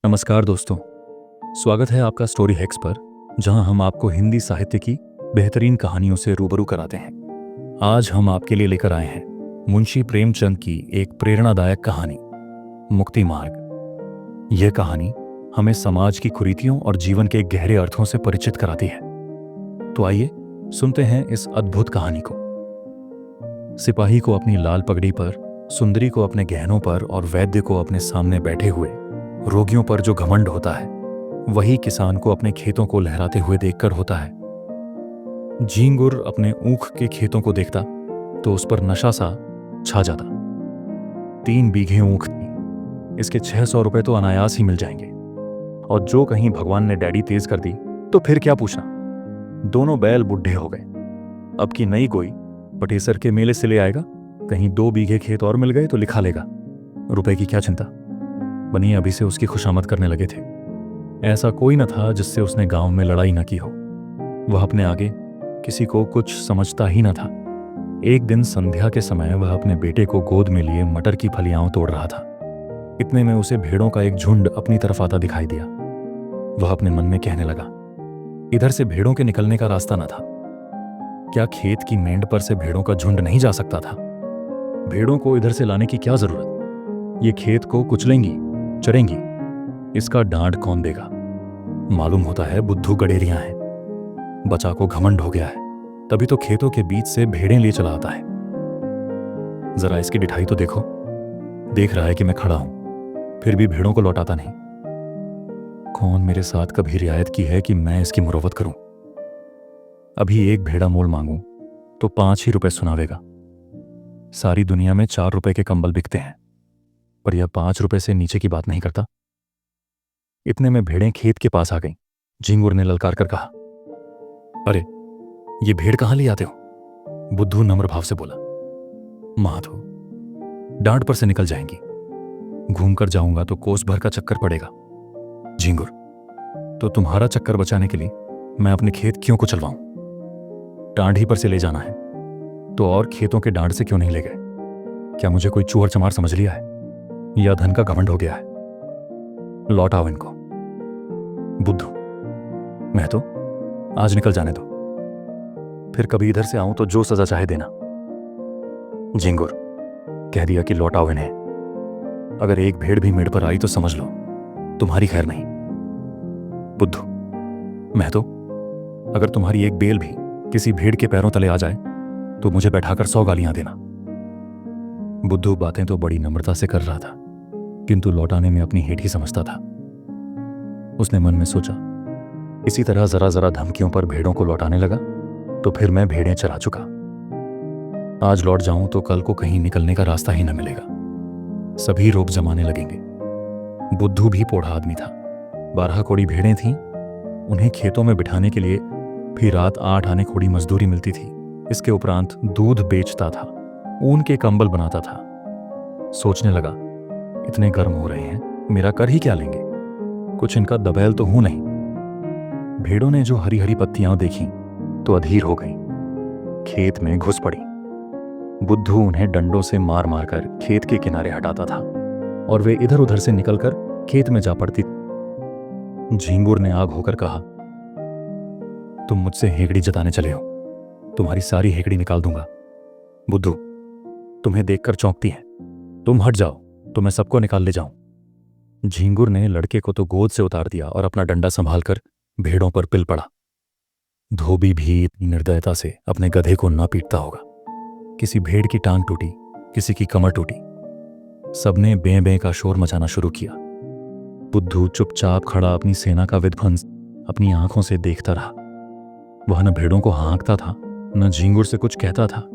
नमस्कार दोस्तों, स्वागत है आपका स्टोरी हैक्स पर, जहां हम आपको हिंदी साहित्य की बेहतरीन कहानियों से रूबरू कराते हैं। आज हम आपके लिए लेकर आए हैं मुंशी प्रेमचंद की एक प्रेरणादायक कहानी, मुक्ति मार्ग। यह कहानी हमें समाज की कुरीतियों और जीवन के गहरे अर्थों से परिचित कराती है। तो आइए सुनते हैं इस अद्भुत कहानी को। सिपाही को अपनी लाल पगड़ी पर, सुंदरी को अपने गहनों पर और वैद्य को अपने सामने बैठे हुए रोगियों पर जो घमंड होता है, वही किसान को अपने खेतों को लहराते हुए देखकर होता है। झींगुर अपने ऊख के खेतों को देखता तो उस पर नशा सा छा जाता। 3 बीघे ऊख थी, इसके 600 रुपए तो अनायास ही मिल जाएंगे। और जो कहीं भगवान ने डैडी तेज कर दी तो फिर क्या पूछना। दोनों बैल बुढ़े हो गए। अब की नई कोई पटेसर के मेले से ले आएगा, कहीं 2 बीघे खेत और मिल गए तो लिखा लेगा। रुपए की क्या चिंता, बनी अभी से उसकी खुशामद करने लगे थे। ऐसा कोई न था जिससे उसने गांव में लड़ाई न की हो। वह अपने आगे किसी को कुछ समझता ही न था। एक दिन संध्या के समय वह अपने बेटे को गोद में लिए मटर की फलियां तोड़ रहा था। इतने में उसे भेड़ों का एक झुंड अपनी तरफ आता दिखाई दिया। वह अपने मन में कहने लगा, इधर से भेड़ों के निकलने का रास्ता न था। क्या खेत की मेंढ पर से भेड़ों का झुंड नहीं जा सकता था? भेड़ों को इधर से लाने की क्या जरूरत? ये खेत को कुचलेंगी, चरेंगी, इसका डांट कौन देगा? मालूम होता है बुद्धू गडेरियां हैं। बचा को घमंड हो गया है, तभी तो खेतों के बीच से भेड़ें ले चला आता है। जरा इसकी डिठाई तो देखो, देख रहा है कि मैं खड़ा हूं, फिर भी भेड़ों को लौटाता नहीं। कौन मेरे साथ कभी रियायत की है कि मैं इसकी मुरव्वत करूं? अभी एक भेड़ा मोल मांगूं तो 5 ही रुपए सुनावेगा। सारी दुनिया में 4 रुपए के कंबल बिकते हैं, पर यह 5 रुपए से नीचे की बात नहीं करता। इतने में भेड़ें खेत के पास आ गईं। झींगुर ने ललकार कर कहा, अरे ये भेड़ कहां ले आते हो? बुद्धू नम्र भाव से बोला, महाथो, डांट पर से निकल जाएंगी। घूमकर जाऊंगा तो कोस भर का चक्कर पड़ेगा। झींगुर, तो तुम्हारा चक्कर बचाने के लिए मैं अपने खेत क्यों को चलवाऊं? डांड ही पर से ले जाना है तो और खेतों के डांड से क्यों नहीं ले गए? क्या मुझे कोई चूहर चमार समझ लिया है, या धन का घमंड हो गया है? लौट आओ इनको। बुद्धू, मैं तो आज निकल जाने दो, फिर कभी इधर से आऊं तो जो सजा चाहे देना। झींगुर, कह दिया कि लौट आओ इन्हें। अगर एक भेड़ भी मेड़ पर आई तो समझ लो तुम्हारी खैर नहीं। बुद्धू, मैं तो अगर तुम्हारी एक बेल भी किसी भेड़ के पैरों तले आ जाए तो मुझे बैठाकर 100 गालियां देना। बुद्धू बातें तो बड़ी नम्रता से कर रहा था, किंतु लौटाने में अपनी हेठ ही समझता था। उसने मन में सोचा, इसी तरह जरा जरा धमकियों पर भेड़ों को लौटाने लगा तो फिर मैं भेड़ें चरा चुका। आज लौट जाऊं तो कल को कहीं निकलने का रास्ता ही न मिलेगा। सभी रोक जमाने लगेंगे। बुद्धू भी पोढ़ा आदमी था। 12 कोड़ी भेड़ें थीं। उन्हें खेतों में बिठाने के लिए भी रात 8 आने खोड़ी मजदूरी मिलती थी। इसके उपरांत दूध बेचता था, ऊन के कंबल बनाता था। सोचने लगा, इतने गर्म हो रहे हैं, मेरा कर ही क्या लेंगे? कुछ इनका दबैल तो हूं नहीं। भेड़ों ने जो हरी हरी पत्तियां देखी तो अधीर हो गईं। खेत में घुस पड़ी। बुद्धू उन्हें डंडों से मार मार कर खेत के किनारे हटाता था और वे इधर उधर से निकलकर खेत में जा पड़ती। झींगुर ने आग होकर कहा, तुम मुझसे हेकड़ी जताने चले हो, तुम्हारी सारी हेकड़ी निकाल दूंगा। बुद्धू, तुम्हें देखकर चौंकती है, तुम हट जाओ तो मैं सबको निकाल ले जाऊं। झींगुर ने लड़के को तो गोद से उतार दिया और अपना डंडा संभालकर भेड़ों पर पिल पड़ा। धोबी भी इतनी निर्दयता से अपने गधे को न पीटता होगा। किसी भेड़ की टांग टूटी, किसी की कमर टूटी। सबने बें बें का शोर मचाना शुरू किया। बुद्धू चुपचाप खड़ा अपनी सेना का विध्वंस अपनी आंखों से देखता रहा। वह न भेड़ों को हाँकता था, न झींगुर से कुछ कहता था,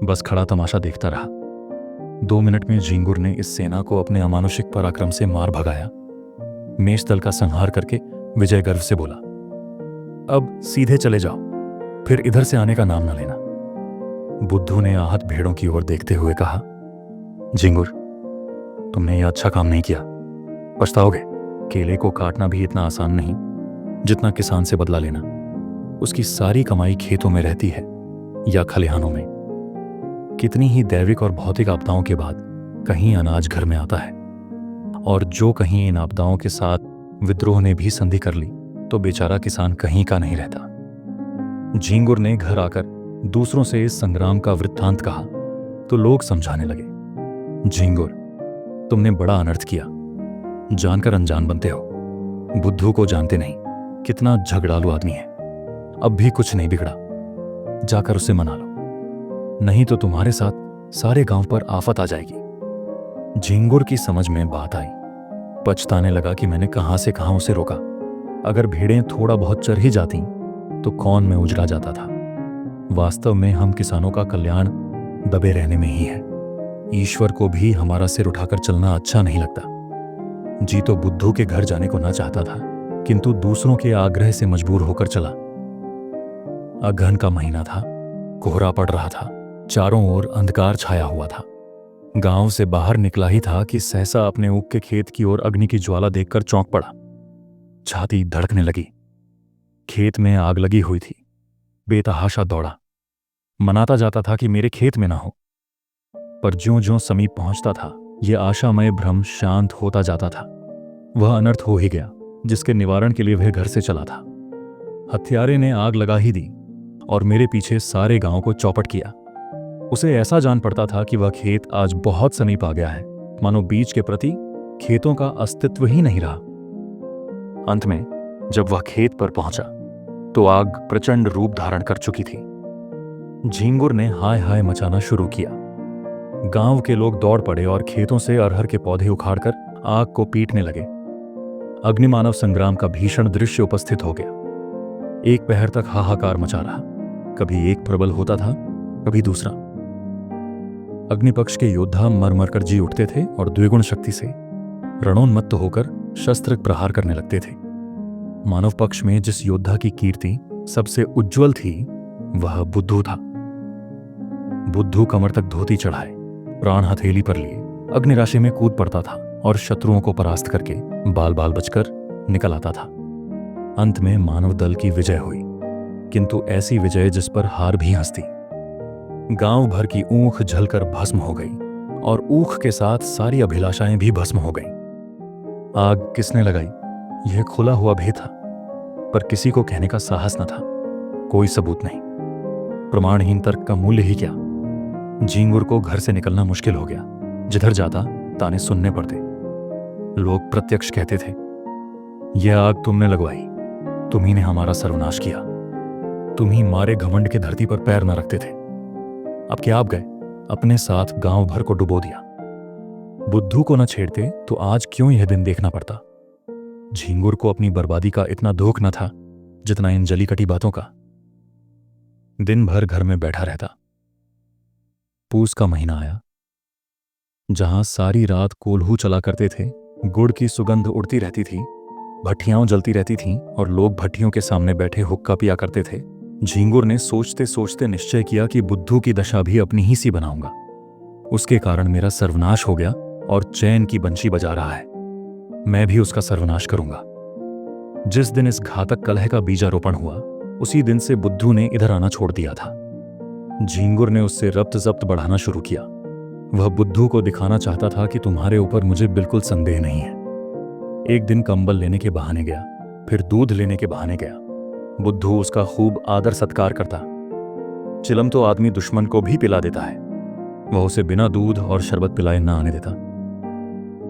बस खड़ा तमाशा देखता रहा। 2 मिनट में झींगुर ने इस सेना को अपने अमानुषिक पराक्रम से मार भगाया। मेष दल का संहार करके विजय गर्व से बोला, अब सीधे चले जाओ, फिर इधर से आने का नाम न लेना। बुद्धू ने आहत भेड़ों की ओर देखते हुए कहा, झींगुर, तुमने यह अच्छा काम नहीं किया, पछताओगे। केले को काटना भी इतना आसान नहीं जितना किसान से बदला लेना। उसकी सारी कमाई खेतों में रहती है या खलिहानों में। कितनी ही दैविक और भौतिक आपदाओं के बाद कहीं अनाज घर में आता है और जो कहीं इन आपदाओं के साथ विद्रोह ने भी संधि कर ली तो बेचारा किसान कहीं का नहीं रहता। झींगुर ने घर आकर दूसरों से इस संग्राम का वृत्तांत कहा तो लोग समझाने लगे, झींगुर, तुमने बड़ा अनर्थ किया, जानकर अनजान बनते हो। बुद्धू को जानते नहीं, कितना झगड़ालू आदमी है। अब भी कुछ नहीं बिगड़ा, जाकर उसे मना लो, नहीं तो तुम्हारे साथ सारे गांव पर आफत आ जाएगी। झींगुर की समझ में बात आई। पछताने लगा कि मैंने कहां से कहां उसे रोका। अगर भेड़ें थोड़ा बहुत चर ही जाती तो कौन में उजड़ा जाता था। वास्तव में हम किसानों का कल्याण दबे रहने में ही है। ईश्वर को भी हमारा सिर उठाकर चलना अच्छा नहीं लगता। जी तो बुद्धू के घर जाने को ना चाहता था, किंतु दूसरों के आग्रह से मजबूर होकर चला। अगहन का महीना था, कोहरा पड़ रहा था, चारों ओर अंधकार छाया हुआ था। गांव से बाहर निकला ही था कि सहसा अपने ऊख के खेत की ओर अग्नि की ज्वाला देखकर चौंक पड़ा। छाती धड़कने लगी। खेत में आग लगी हुई थी। बेतहाशा दौड़ा, मनाता जाता था कि मेरे खेत में ना हो, पर ज्यों-ज्यों समीप पहुंचता था यह आशामय भ्रम शांत होता जाता था। वह अनर्थ हो ही गया जिसके निवारण के लिए वह घर से चला था। हत्यारे ने आग लगा ही दी और मेरे पीछे सारे गांव को चौपट किया। उसे ऐसा जान पड़ता था कि वह खेत आज बहुत समीप आ गया है, मानो बीज के प्रति खेतों का अस्तित्व ही नहीं रहा। अंत में जब वह खेत पर पहुंचा तो आग प्रचंड रूप धारण कर चुकी थी। झींगुर ने हाय हाय मचाना शुरू किया। गांव के लोग दौड़ पड़े और खेतों से अरहर के पौधे उखाड़कर आग को पीटने लगे। अग्निमानव संग्राम का भीषण दृश्य उपस्थित हो गया। एक पहर तक हाहाकार मचा रहा। कभी एक प्रबल होता था, कभी दूसरा। अग्निपक्ष के योद्धा मर मर कर जी उठते थे और द्विगुण शक्ति से रणोन्मत्त होकर शस्त्र प्रहार करने लगते थे। मानव पक्ष में जिस योद्धा की कीर्ति सबसे उज्जवल थी वह बुद्धू था। बुद्धू कमर तक धोती चढ़ाए, प्राण हथेली पर लिए अग्निराशि में कूद पड़ता था और शत्रुओं को परास्त करके बाल बाल बचकर निकल आता था। अंत में मानव दल की विजय हुई, किंतु ऐसी विजय जिस पर हार भी हंसती। गांव भर की ऊख जलकर भस्म हो गई और ऊख के साथ सारी अभिलाषाएं भी भस्म हो गईं। आग किसने लगाई यह खुला हुआ भेद था, पर किसी को कहने का साहस न था। कोई सबूत नहीं। प्रमाणहीन तर्क का मूल्य ही क्या। झींगुर को घर से निकलना मुश्किल हो गया। जिधर जाता ताने सुनने पड़ते। लोग प्रत्यक्ष कहते थे, यह आग तुमने लगवाई, तुम्ही ने हमारा सर्वनाश किया, तुम ही मारे घमंड के धरती पर पैर न रखते थे। अब क्या आप गए, अपने साथ गांव भर को डुबो दिया। बुद्धू को न छेड़ते तो आज क्यों यह दिन देखना पड़ता। झींगुर को अपनी बर्बादी का इतना दुख न था जितना इन जलीकटी बातों का। दिन भर घर में बैठा रहता। पूस का महीना आया। जहां सारी रात कोल्हू चला करते थे, गुड़ की सुगंध उड़ती रहती थी, भट्टियां जलती रहती थीं और लोग भट्टियों के सामने बैठे हुक्का पिया करते थे। झींगुर ने सोचते सोचते निश्चय किया कि बुद्धू की दशा भी अपनी ही सी बनाऊंगा। उसके कारण मेरा सर्वनाश हो गया और चैन की बंशी बजा रहा है। मैं भी उसका सर्वनाश करूंगा। जिस दिन इस घातक कलह का बीजारोपण हुआ उसी दिन से बुद्धू ने इधर आना छोड़ दिया था। झींगुर ने उससे रब्त जब्त बढ़ाना शुरू किया। वह बुद्धू को दिखाना चाहता था कि तुम्हारे ऊपर मुझे बिल्कुल संदेह नहीं है। एक दिन कंबल लेने के बहाने गया, फिर दूध लेने के बहाने गया। बुद्धू उसका खूब आदर सत्कार करता। चिलम तो आदमी दुश्मन को भी पिला देता है, वह उसे बिना दूध और शरबत पिलाए ना आने देता।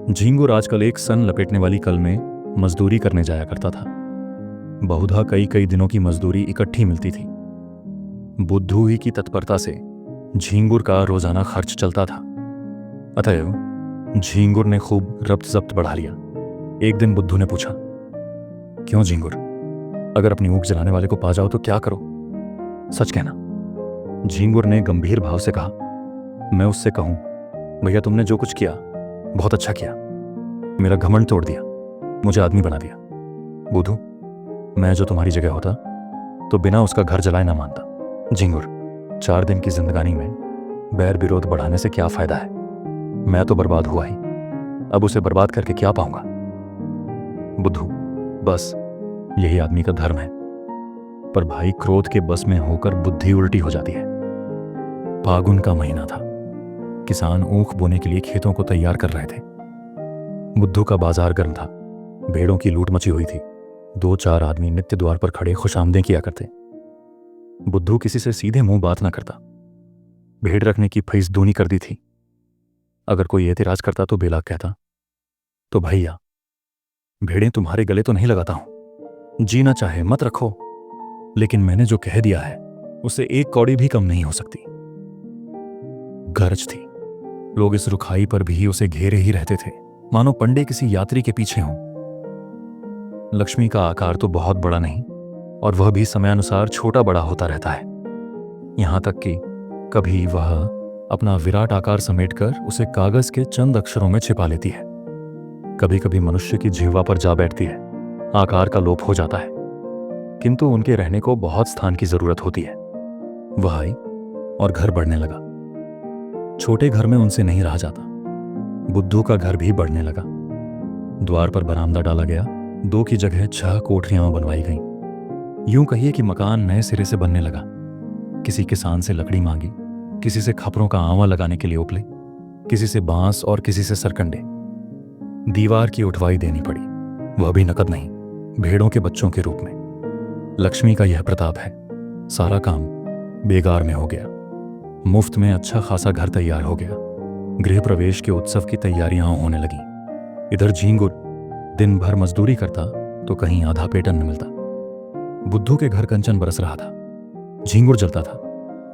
झींगुर आजकल एक सन लपेटने वाली कल में मजदूरी करने जाया करता था। बहुधा कई कई दिनों की मजदूरी इकट्ठी मिलती थी। बुद्धू ही की तत्परता से झींगुर का रोजाना खर्च चलता था। अतएव झींगुर ने खूब रब्त जब्त बढ़ा लिया। एक दिन बुद्धू ने पूछा, क्यों झींगुर, अगर अपनी ऊख जलाने वाले को पा जाओ तो क्या करो, सच कहना। झींगुर ने गंभीर भाव से कहा, मैं उससे कहूं, भैया तुमने जो कुछ किया बहुत अच्छा किया, मेरा घमंड तोड़ दिया, मुझे आदमी बना दिया। बुद्धू, मैं जो तुम्हारी जगह होता तो बिना उसका घर जलाए ना मानता। झींगुर, 4 दिन की जिंदगानी में बैर विरोध बढ़ाने से क्या फायदा है। मैं तो बर्बाद हुआ ही, अब उसे बर्बाद करके क्या पाऊंगा। बुद्धू, बस यही आदमी का धर्म है। पर भाई क्रोध के बस में होकर बुद्धि उल्टी हो जाती है। फागुन का महीना था। किसान ऊख बोने के लिए खेतों को तैयार कर रहे थे। बुद्धू का बाजार गर्म था। भेड़ों की लूट मची हुई थी। 2-4 आदमी नित्य द्वार पर खड़े खुशामदें किया करते। बुद्धू किसी से सीधे मुंह बात ना करता। भेड़ रखने की फीस दूनी कर दी थी। अगर कोई एतराज करता तो बेलाग कहता, तो भैया भेड़ें तुम्हारे गले तो नहीं लगाता हूं, जीना चाहे मत रखो, लेकिन मैंने जो कह दिया है उससे एक कौड़ी भी कम नहीं हो सकती। गरज थी। लोग इस रुखाई पर भी उसे घेरे ही रहते थे, मानो पंडे किसी यात्री के पीछे हों। लक्ष्मी का आकार तो बहुत बड़ा नहीं, और वह भी समयानुसार छोटा बड़ा होता रहता है। यहां तक कि कभी वह अपना विराट आकार समेटकर उसे कागज के चंद अक्षरों में छिपा लेती है। कभी कभी मनुष्य की जिह्वा पर जा बैठती है। आकार का लोप हो जाता है, किंतु उनके रहने को बहुत स्थान की जरूरत होती है। वह आई और घर बढ़ने लगा। छोटे घर में उनसे नहीं रहा जाता। बुद्धू का घर भी बढ़ने लगा। द्वार पर बरामदा डाला गया। 2 की जगह 6 कोठरियां बनवाई गईं। यूं कहिए कि मकान नए सिरे से बनने लगा। किसी किसान से लकड़ी मांगी, किसी से खपरों का आंवा लगाने के लिए उपले, किसी से बांस और किसी से सरकंडे। दीवार की उठवाई देनी पड़ी, वह भी नकद नहीं, भेड़ों के बच्चों के रूप में। लक्ष्मी का यह प्रताप है। सारा काम बेगार में हो गया। मुफ्त में अच्छा खासा घर तैयार हो गया। गृह प्रवेश के उत्सव की तैयारियां होने लगी। इधर झींगुर दिन भर मजदूरी करता तो कहीं आधा पेट अन्न मिलता। बुद्धू के घर कंचन बरस रहा था। झींगुर जलता था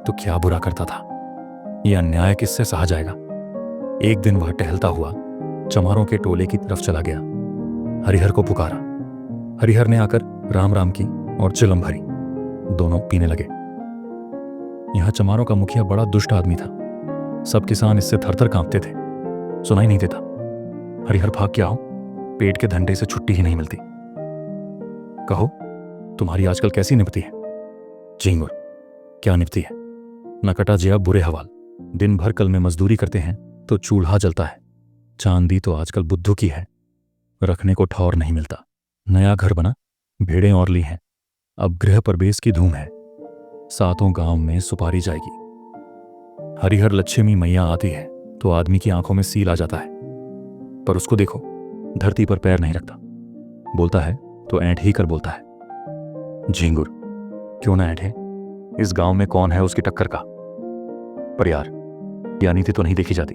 तो क्या बुरा करता था। यह अन्याय किससे सहा जाएगा। एक दिन वह टहलता हुआ चमारों के टोले की तरफ चला गया। हरिहर को पुकारा। हरिहर ने आकर राम राम की और चिलम भरी। दोनों पीने लगे। यहां चमारों का मुखिया बड़ा दुष्ट आदमी था। सब किसान इससे थरथर कांपते थे। सुनाई नहीं देता। हरिहर भाग के आओ, पेट के धंधे से छुट्टी ही नहीं मिलती। कहो तुम्हारी आजकल कैसी निपटी है। झींगुर, क्या निपटी है। नकटा जिया बुरे हवाल। दिन भर कल में मजदूरी करते हैं तो चूल्हा जलता है। चांदी तो आजकल बुद्धू की है, रखने को ठौर नहीं मिलता। नया घर बना, भेड़ें और ली हैं। अब गृह प्रवेश की धूम है। 7 गांव में सुपारी जाएगी। हरिहर लक्ष्मी मैया आती है तो आदमी की आंखों में सील आ जाता है, पर उसको देखो, धरती पर पैर नहीं रखता। बोलता है तो ऐंठ ही कर बोलता है। झींगुर, क्यों ना ऐंठे। इस गांव में कौन है उसकी टक्कर का। पर यार, यह नीति तो नहीं देखी जाती।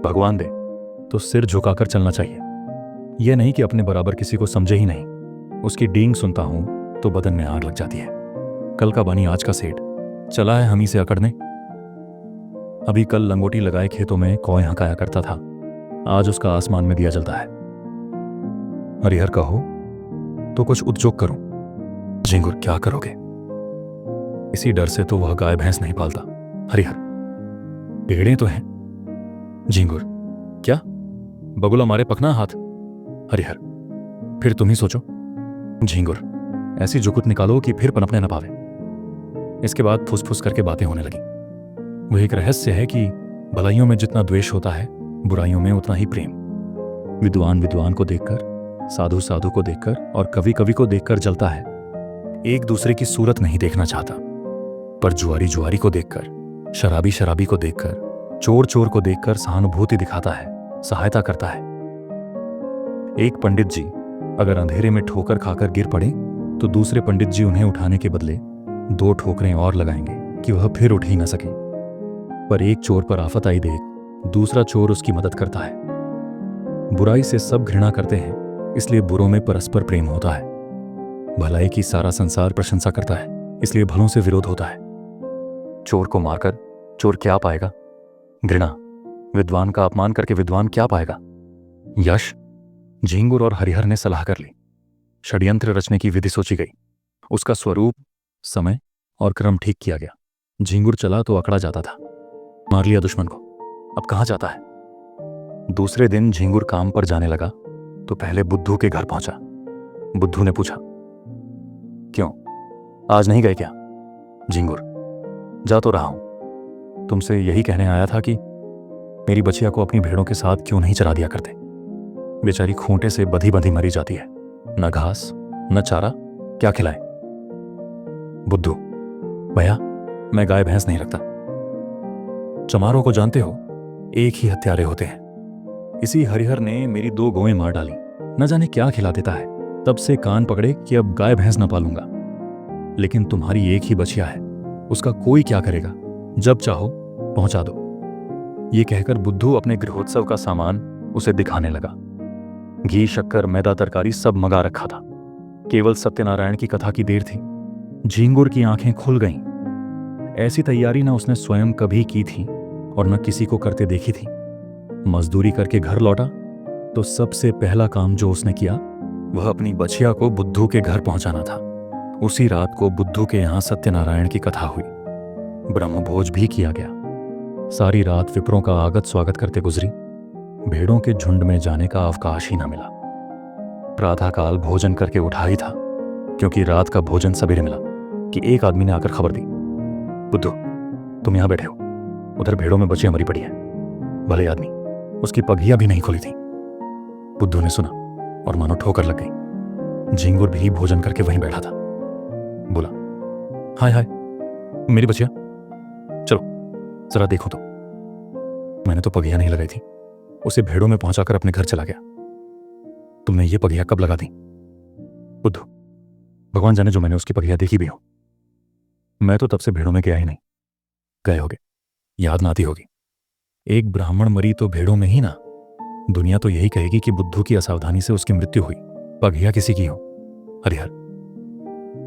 भगवान दे तो सिर झुकाकर चलना चाहिए। यह नहीं कि अपने बराबर किसी को समझे ही नहीं। उसकी डींग सुनता हूं तो बदन में आग लग जाती है। कल का बनी आज का सेठ चला है हमी से अकड़ने। अभी कल लंगोटी लगाए खेतों में कौए हकाया करता था, आज उसका आसमान में दिया जलता है। हरिहर कहो तो कुछ उद्योग करो। झींगुर, क्या करोगे। इसी डर से तो वह गाय भैंस नहीं पालता। हरिहर, भेड़ें तो हैं। झींगुर, क्या बगुला मारे पकना हाथ। हरिहर, फिर तुम ही सोचो। झींगुर, ऐसी जुकुत निकालो कि फिर पनपने न पावे। इसके बाद फुस फुस करके बातें होने लगी। वह एक रहस्य है कि भलाइयों में जितना द्वेष होता है, बुराइयों में उतना ही प्रेम। विद्वान विद्वान को देखकर, साधु साधु को देखकर और कवि कवि को देखकर जलता है। एक दूसरे की सूरत नहीं देखना चाहता। पर जुआरी जुआरी को देखकर, शराबी शराबी को देखकर, चोर चोर को देखकर सहानुभूति दिखाता है, सहायता करता है। एक पंडित जी अगर अंधेरे में ठोकर खाकर गिर पड़े तो दूसरे पंडित जी उन्हें उठाने के बदले 2 ठोकरें और लगाएंगे कि वह फिर उठ ही न सके। पर एक चोर पर आफत आई देख दूसरा चोर उसकी मदद करता है। बुराई से सब घृणा करते हैं, इसलिए बुरों में परस्पर प्रेम होता है। भलाई की सारा संसार प्रशंसा करता है, इसलिए भलों से विरोध होता है। चोर को मारकर चोर क्या पाएगा। घृणा। विद्वान का अपमान करके विद्वान क्या पाएगा। यश। झींगुर और हरिहर ने सलाह कर ली। षड्यंत्र रचने की विधि सोची गई। उसका स्वरूप, समय और क्रम ठीक किया गया। झींगुर चला तो अकड़ा जाता था। मार लिया दुश्मन को, अब कहां जाता है। दूसरे दिन झींगुर काम पर जाने लगा तो पहले बुद्धू के घर पहुंचा। बुद्धू ने पूछा, क्यों आज नहीं गए क्या। झींगुर, जा तो रहा हूं, तुमसे यही कहने आया था कि मेरी बचिया को अपनी भेड़ों के साथ क्यों नहीं चरा दिया करते। बेचारी खूंटे से बंधी बंधी मरी जाती है, न घास न चारा, क्या खिलाए। बुद्धू, भैया मैं गाय भैंस नहीं रखता। चमारों को जानते हो, एक ही हत्यारे होते हैं, इसी हरिहर ने मेरी 2 गौएं मार डाली। न जाने क्या खिला देता है। तब से कान पकड़े कि अब गाय भैंस न पालूंगा। लेकिन तुम्हारी एक ही बछिया है, उसका कोई क्या करेगा? जब चाहो पहुंचा दो। ये कहकर बुद्धू अपने गृहोत्सव का सामान उसे दिखाने लगा। घी, शक्कर, मैदा, तरकारी सब मंगा रखा था। केवल सत्यनारायण की कथा की देर थी। झींगुर की आंखें खुल गईं। ऐसी तैयारी न उसने स्वयं कभी की थी और न किसी को करते देखी थी। मजदूरी करके घर लौटा तो सबसे पहला काम जो उसने किया वह अपनी बछिया को बुद्धू के घर पहुंचाना था। उसी रात को बुद्धू के यहां सत्यनारायण की कथा हुई। ब्रह्मभोज भी किया गया। सारी रात विप्रों का आगत स्वागत करते गुजरी। भेड़ों के झुंड में जाने का अवकाश ही न मिला। प्रातःकाल भोजन करके उठा ही था, क्योंकि रात का भोजन सवेरे मिला, कि एक आदमी ने आकर खबर दी, बुद्धू तुम यहां बैठे हो, उधर भेड़ों में बछिया मरी पड़ी है। भले आदमी, उसकी पगहियां भी नहीं खुली थी। बुद्धू ने सुना और मानो ठोकर लग गई। झींगुर भी भोजन करके वहीं बैठा था। बोला, हाय हाय मेरी बछिया, चलो जरा देखो तो। मैंने तो पगहियां नहीं लगाई थी, उसे भेड़ों में पहुंचाकर अपने घर चला गया। तुमने ये पगहियां कब लगा दी? बुद्धू, भगवान जाने जो मैंने उसकी पगहियां देखी भी हो। मैं तो तब से भेड़ों में गया ही नहीं। गए होगे, याद ना आती होगी। एक ब्राह्मण मरी तो भेड़ों में ही ना। दुनिया तो यही कहेगी कि बुद्धू की असावधानी से उसकी मृत्यु हुई, पगहियां किसी की हो। हरिहर,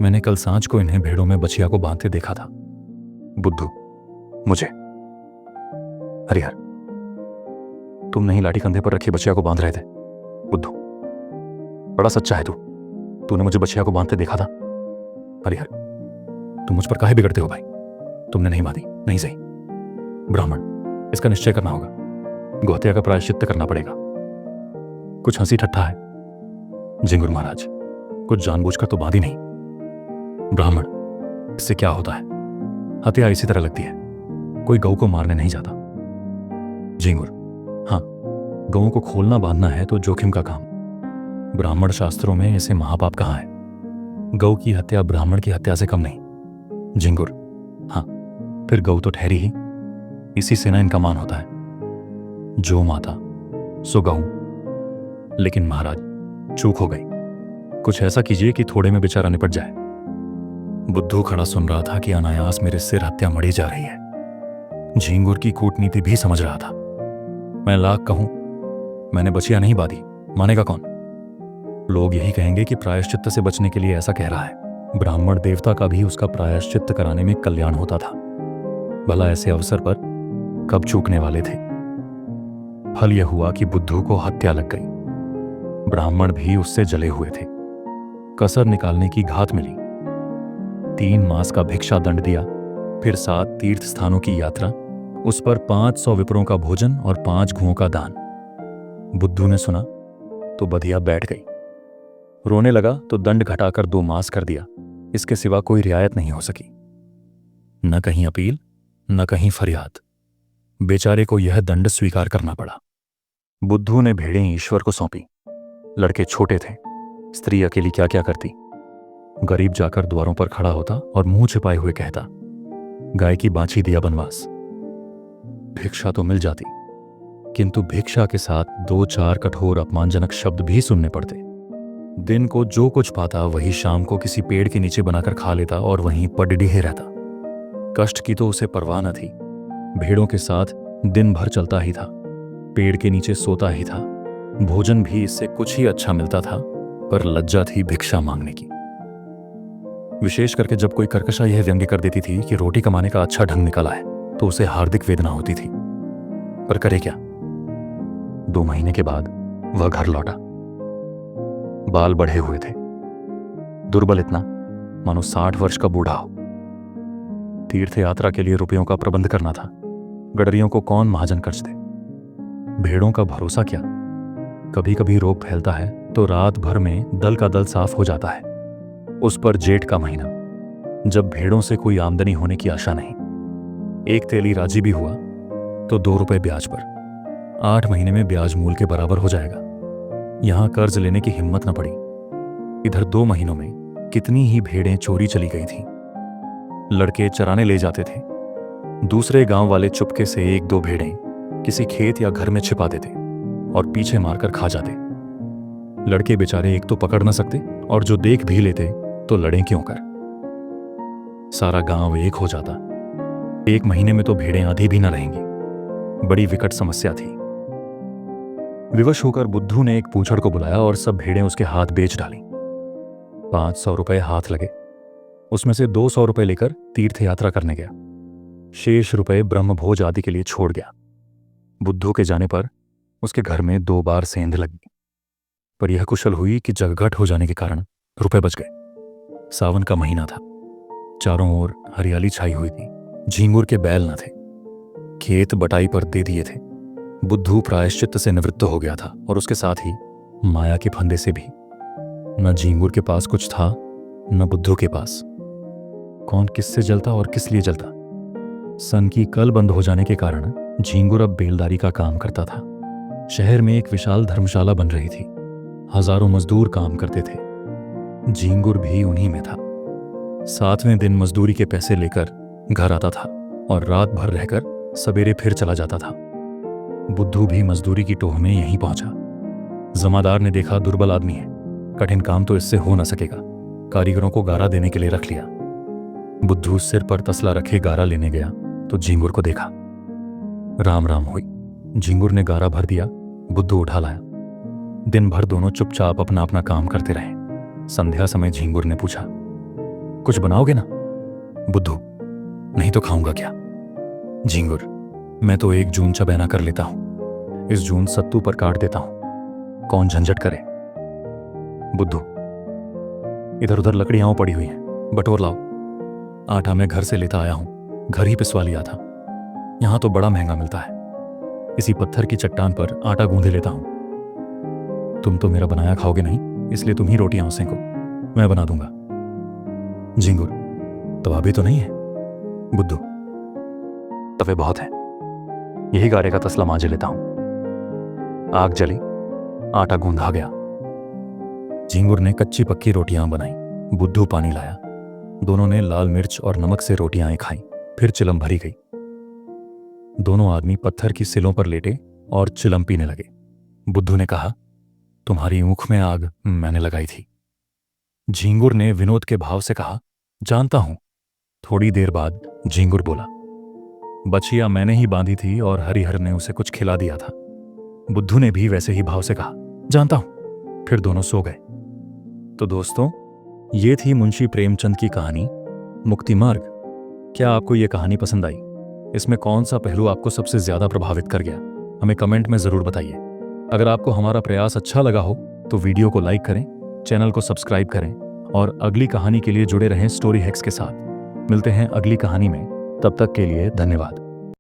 मैंने कल सांझ को इन्हें भेड़ों में बछिया को बांधते देखा था। बुद्धू, मुझे? हरिहर, तुम नहीं लाठी कंधे पर रखी बछिया को बांध रहे थे? बुद्धू, बड़ा सच्चा है तू। तूने मुझे बछिया को बांधते देखा था। हरिहर, तुम मुझ पर काहे बिगड़ते हो भाई? तुमने नहीं बांधी, नहीं सही। ब्राह्मण, इसका निश्चय करना होगा। गोहत्या का प्रायश्चित्त करना पड़ेगा। कुछ हंसी ठट्ठा है। झिंगुर महाराज, कुछ जानबूझकर तो बांधी नहीं। ब्राह्मण, इससे क्या होता है? हत्या इसी तरह लगती है, कोई गऊ को मारने नहीं जाता। झिंगुर, हाँ, गऊ को खोलना बांधना है तो जोखिम का काम। ब्राह्मण शास्त्रों में इसे महापाप कहा है। गऊ की हत्या ब्राह्मण की हत्या से कम नहीं। झिंगुर, हाँ, फिर गऊ तो ठहरी ही, इसी से ना इनका मान होता है। जो माता सो गऊ। लेकिन महाराज, चूक हो गई। कुछ ऐसा कीजिए कि थोड़े में बेचारा निपट जाए। बुद्धू खड़ा सुन रहा था कि अनायास मेरे सिर हत्या मड़ी जा रही है। झींगुर की कूटनीति भी समझ रहा था। मैं लाख कहूं, मैंने बछिया नहीं बांधी, मानेगा कौन? लोग यही कहेंगे कि प्रायश्चित्त से बचने के लिए ऐसा कह रहा है। ब्राह्मण देवता का भी उसका प्रायश्चित्त कराने में कल्याण होता था। भला ऐसे अवसर पर कब चूकने वाले थे? फल यह हुआ कि बुद्धू को हत्या लग गई। ब्राह्मण भी उससे जले हुए थे। कसर निकालने की घात मिली। 3 मास का भिक्षा दंड दिया, फिर 7 तीर्थ स्थानों की यात्रा, उस पर 500 विप्रों का भोजन और 5 घुओं का दान। बुद्धू ने सुना तो बधिया बैठ गई। रोने लगा तो दंड घटाकर 2 मास कर दिया। इसके सिवा कोई रियायत नहीं हो सकी। न कहीं अपील, न कहीं फरियाद। बेचारे को यह दंड स्वीकार करना पड़ा। बुद्धू ने भेड़ें ईश्वर को सौंपी। लड़के छोटे थे, स्त्री अकेली क्या क्या करती। गरीब जाकर द्वारों पर खड़ा होता और मुंह छिपाए हुए कहता, गाय की बाछी दिया बनवास। भिक्षा तो मिल जाती, किंतु भिक्षा के साथ 2-4 कठोर अपमानजनक शब्द भी सुनने पड़ते। दिन को जो कुछ पाता वही शाम को किसी पेड़ के नीचे बनाकर खा लेता और वहीं पडिढे रहता। कष्ट की तो उसे परवाह न थी। भेड़ों के साथ दिन भर चलता ही था, पेड़ के नीचे सोता ही था। भोजन भी इससे कुछ ही अच्छा मिलता था, पर लज्जा थी भिक्षा मांगने की। विशेष करके जब कोई कर्कशा यह व्यंग्य कर देती थी कि रोटी कमाने का अच्छा ढंग निकाला है, तो उसे हार्दिक वेदना होती थी। पर करे क्या? 2 महीने के बाद वह घर लौटा। बाल बढ़े हुए थे, दुर्बल इतना मानो 60 वर्ष का बूढ़ा हो। तीर्थ यात्रा के लिए रुपयों का प्रबंध करना था। गडरियों को कौन महाजन कर्ज दे? भेड़ों का भरोसा क्या? कभी कभी रोग फैलता है तो रात भर में दल का दल साफ हो जाता है। उस पर जेठ का महीना, जब भेड़ों से कोई आमदनी होने की आशा नहीं। एक तेली राजी भी हुआ तो 2 रुपए ब्याज पर। 8 महीने में ब्याज मूल के बराबर हो जाएगा। यहां कर्ज लेने की हिम्मत न पड़ी। इधर 2 महीनों में कितनी ही भेड़ें चोरी चली गई थीं। लड़के चराने ले जाते थे। दूसरे गांव वाले चुपके से 1-2 भेड़ें किसी खेत या घर में छिपा देते और पीछे मारकर खा जाते। लड़के बेचारे एक तो पकड़ न सकते और जो देख भी लेते तो लड़ें क्यों कर। सारा गांव एक हो जाता। 1 महीने में तो भेड़ें आधी भी न रहेंगी। बड़ी विकट समस्या थी। विवश होकर बुद्धू ने एक पूछड़ को बुलाया और सब भेड़ें उसके हाथ बेच डाली। 500 रुपए हाथ लगे। उसमें से 200 रुपए लेकर तीर्थ यात्रा करने गया। शेष रुपए ब्रह्मभोज आदि के लिए छोड़ गया। बुद्धू के जाने पर उसके घर में 2 बार सेंध लगी, पर यह कुशल हुई कि जगघट हो जाने के कारण रुपए बच गए। सावन का महीना था। चारों ओर हरियाली छाई हुई थी। झींगुर के बैल न थे। खेत बटाई पर दे दिए थे। बुद्धू प्रायश्चित्त से निवृत्त हो गया था और उसके साथ ही माया के फंदे से भी। न झींगुर के पास कुछ था, न बुद्धू के पास। कौन किससे जलता और किस लिए जलता। सन की कल बंद हो जाने के कारण झींगुर अब बेलदारी का काम करता था। शहर में एक विशाल धर्मशाला बन रही थी। हजारों मजदूर काम करते थे। झींगुर भी उन्हीं में था। 7वें दिन मजदूरी के पैसे लेकर घर आता था और रात भर रहकर सवेरे फिर चला जाता था। बुद्धू भी मजदूरी की टोह में यहीं पहुंचा। जमादार ने देखा दुर्बल आदमी है, कठिन काम तो इससे हो न सकेगा। कारीगरों को गारा देने के लिए रख लिया। बुद्धू सिर पर तसला रखे गारा लेने गया तो झींगुर को देखा। राम राम हुई। झींगुर ने गारा भर दिया, बुद्धू उठा लाया। दिन भर दोनों चुपचाप अपना अपना काम करते रहे। संध्या समय झींगुर ने पूछा, कुछ बनाओगे ना? बुद्धू, नहीं तो खाऊंगा क्या? झींगुर, मैं तो 1 जून चबैना कर लेता हूं। इस जून सत्तू पर काट देता हूं। कौन झंझट करे। बुद्धू, इधर उधर लकड़ियां पड़ी हुई हैं, बटोर लाओ। आटा मैं घर से लेता आया हूं, घर ही पिसवा लिया था। यहां तो बड़ा महंगा मिलता है। इसी पत्थर की चट्टान पर आटा गूंधे लेता हूं। तुम तो मेरा बनाया खाओगे नहीं, इसलिए तुम ही रोटियां सेंको, मैं बना दूंगा। झींगुर, तवा भी तो नहीं है? बुद्धू, तवे बहुत है, यही गारे का तसला मांझे लेता हूं। आग जली, आटा गूंधा गया। झींगुर ने कच्ची पक्की रोटियां बनाई, बुद्धू पानी लाया। दोनों ने लाल मिर्च और नमक से रोटियां खाई। फिर चिलम भरी गई। दोनों आदमी पत्थर की सिलों पर लेटे और चिलम पीने लगे। बुद्धू ने कहा, तुम्हारी ऊख में आग मैंने लगाई थी। झींगुर ने विनोद के भाव से कहा, जानता हूं। थोड़ी देर बाद झींगुर बोला, बछिया मैंने ही बांधी थी और हरिहर ने उसे कुछ खिला दिया था। बुद्धू ने भी वैसे ही भाव से कहा, जानता हूं। फिर दोनों सो गए। तो दोस्तों, ये थी मुंशी प्रेमचंद की कहानी मुक्ति मार्ग। क्या आपको ये कहानी पसंद आई? इसमें कौन सा पहलू आपको सबसे ज्यादा प्रभावित कर गया? हमें कमेंट में जरूर बताइए। अगर आपको हमारा प्रयास अच्छा लगा हो तो वीडियो को लाइक करें, चैनल को सब्सक्राइब करें और अगली कहानी के लिए जुड़े रहें स्टोरी हैक्स के साथ। मिलते हैं अगली कहानी में। तब तक के लिए धन्यवाद।